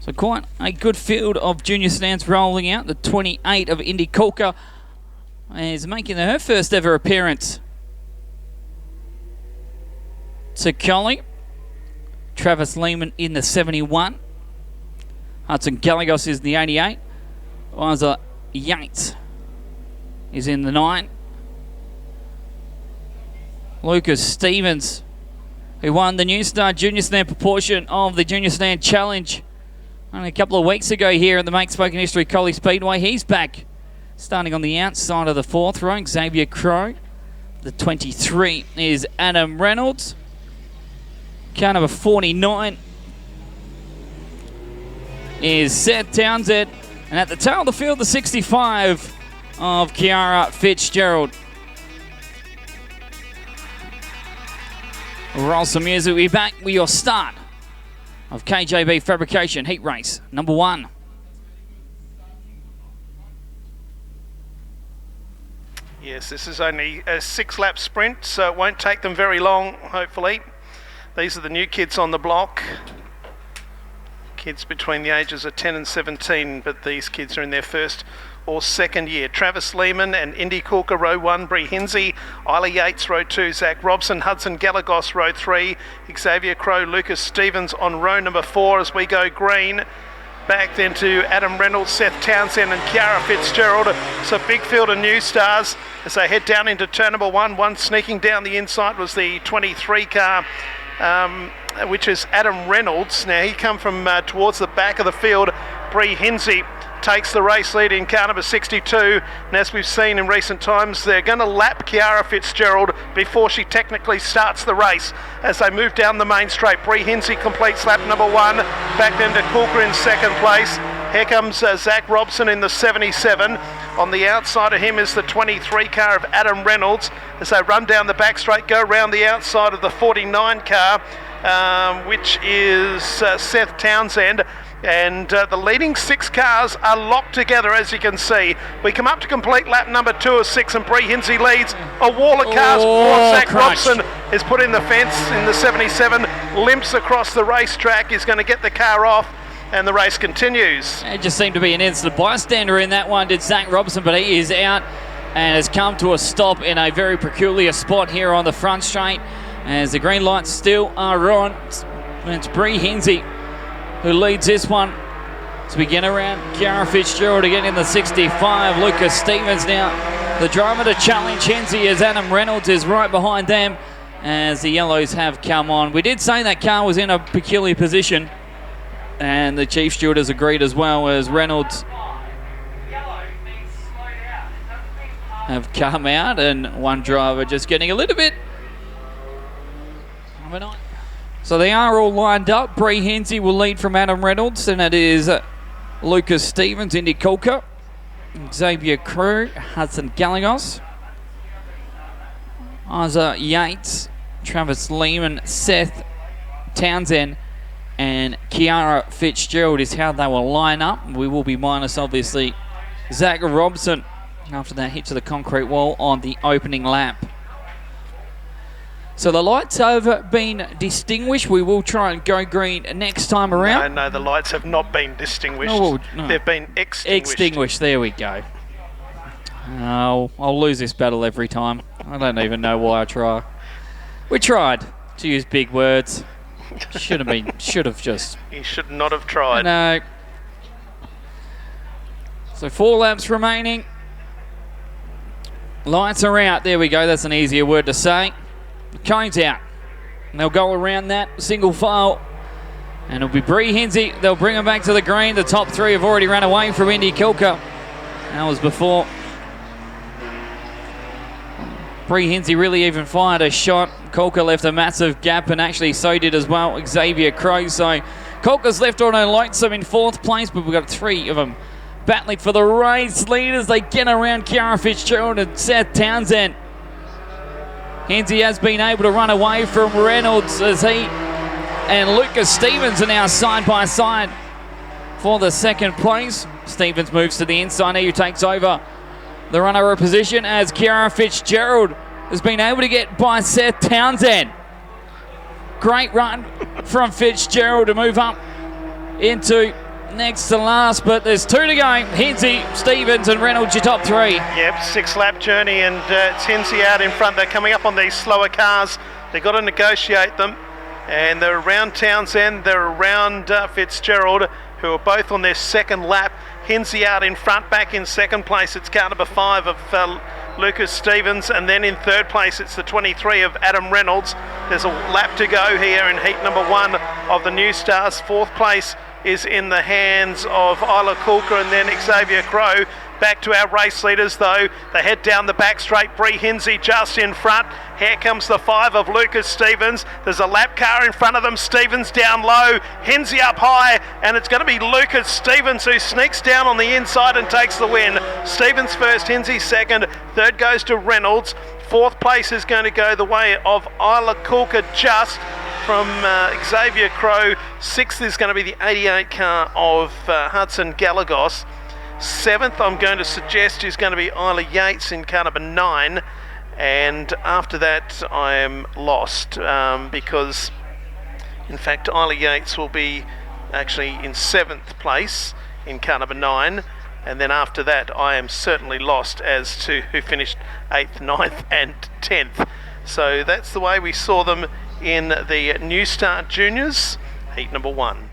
So quite a good field of junior sedans rolling out. The 28 of Indy Collie is making her first ever appearance. So Collie, Travis Lehman in the 71. Hudson Gallegos is the 88. Liza Yates is in the 9. Lucas Stevens, who won the New Star Junior Sedan proportion of the Junior Sedan Challenge only a couple of weeks ago here at the Make Spoken History Collie Speedway. He's back, starting on the outside of the 4th row. Xavier Crow. The 23 is Adam Reynolds. Car number 49 is Seth Townsend. And at the tail of the field, the 65 of Kiara Fitzgerald. Roll some music. We'll be back with your start of KJB Fabrication Heat Race number 1. Yes, this is only a 6-lap sprint, so it won't take them very long, hopefully. These are the new kids on the block. Kids between the ages of 10 and 17, but these kids are in their first or second year. Travis Lehman and Indy Collie, row 1. Bree Hinsey, Isla Yates, row 2. Zach Robson, Hudson Gallegos, row 3. Xavier Crow, Lucas Stevens on row number 4 as we go green. Back then to Adam Reynolds, Seth Townsend and Kiara Fitzgerald. It's a big field of new stars as they head down into turn number 1. One sneaking down the inside was the 23 car, which is Adam Reynolds. Now he come from towards the back of the field. Bree Hinsey takes the race lead in car number 62, and as we've seen in recent times, they're going to lap Kiara Fitzgerald before she technically starts the race as they move down the main straight. Bree Hinsey completes lap number 1, back then to Collie in second place. Here comes Zach Robson in the 77. On the outside of him is the 23 car of Adam Reynolds as they run down the back straight, go around the outside of the 49 car, which is Seth Townsend. And the leading 6 cars are locked together, as you can see. We come up to complete lap number 2 of 6, and Bree Hinsey leads. A wall of cars before Zach Robson is put in the fence in the 77, limps across the racetrack, is going to get the car off, and the race continues. It just seemed to be an instant bystander in that one, did Zach Robson, but he is out and has come to a stop in a very peculiar spot here on the front straight as the green lights still are on. It's Bree Hinsey who leads this one as we get around Kiara Fitzgerald again in the 65. Lucas Stevens now the driver to challenge Hinsey as Adam Reynolds is right behind them as the yellows have come on. We did say that car was in a peculiar position, and the chief steward has agreed as well, as Reynolds have come out and one driver just getting a little bit of an eye. So they are all lined up. Bree Hinsey will lead from Adam Reynolds, and it is Lucas Stevens, Indy Collie, Xavier Crew, Hudson Gallegos, Isla Yates, Travis Lehman, Seth Townsend, and Kiara Fitzgerald is how they will line up. We will be minus, obviously, Zach Robson after that hit to the concrete wall on the opening lap. So the lights have been distinguished. We will try and go green next time around. No, the lights have not been distinguished. No. They've been extinguished. Extinguished, there we go. Oh, I'll lose this battle every time. I don't even know why I try. We tried to use big words. Should have just. You should not have tried. No. So 4 laps remaining. Lights are out. There we go. That's an easier word to say. The cone's out. And they'll go around that single file. And it'll be Bree Hinsey. They'll bring them back to the green. The top 3 have already run away from Indy Collie. That was before Bree Hinsey really even fired a shot. Collie left a massive gap, and actually so did as well Xavier Crow. So Colqua's left on her lonesome in 4th place, but we've got 3 of them battling for the race lead as they get around Kiara Fitzgerald and Seth Townsend. Hinsey has been able to run away from Reynolds as he and Lucas Stevens are now side by side for the 2nd place. Stevens moves to the inside here, who takes over the runner position as Kiara Fitzgerald has been able to get by Seth Townsend. Great run from Fitzgerald to move up into next to last, but there's 2 to go. Hinsey, Stevens and Reynolds, your top 3. Yep, 6-lap journey, and it's Hinsey out in front. They're coming up on these slower cars. They've got to negotiate them, and they're around Townsend, they're around Fitzgerald, who are both on their second lap. Hinsey out in front, back in second place. It's car number 5 of Lucas Stevens, and then in third place it's the 23 of Adam Reynolds. There's a lap to go here in heat number 1 of the New Stars. Fourth place is in the hands of Isla Coulker and then Xavier Crow. Back to our race leaders though. They head down the back straight. Bree Hinsey just in front. Here comes the 5 of Lucas Stevens. There's a lap car in front of them. Stevens down low. Hinsey up high. And it's going to be Lucas Stevens who sneaks down on the inside and takes the win. Stevens first, Hinsey second. Third goes to Reynolds. Fourth place is going to go the way of Isla Coulker just from Xavier Crow. Sixth is going to be the 88 car of Hudson Galagos. Seventh, I'm going to suggest, is going to be Isla Yates in car number 9. And after that, I am lost because, in fact, Isla Yates will be actually in 7th place in car number 9. And then after that, I am certainly lost as to who finished 8th, 9th and 10th. So that's the way we saw them in the New Star Juniors, heat number 1.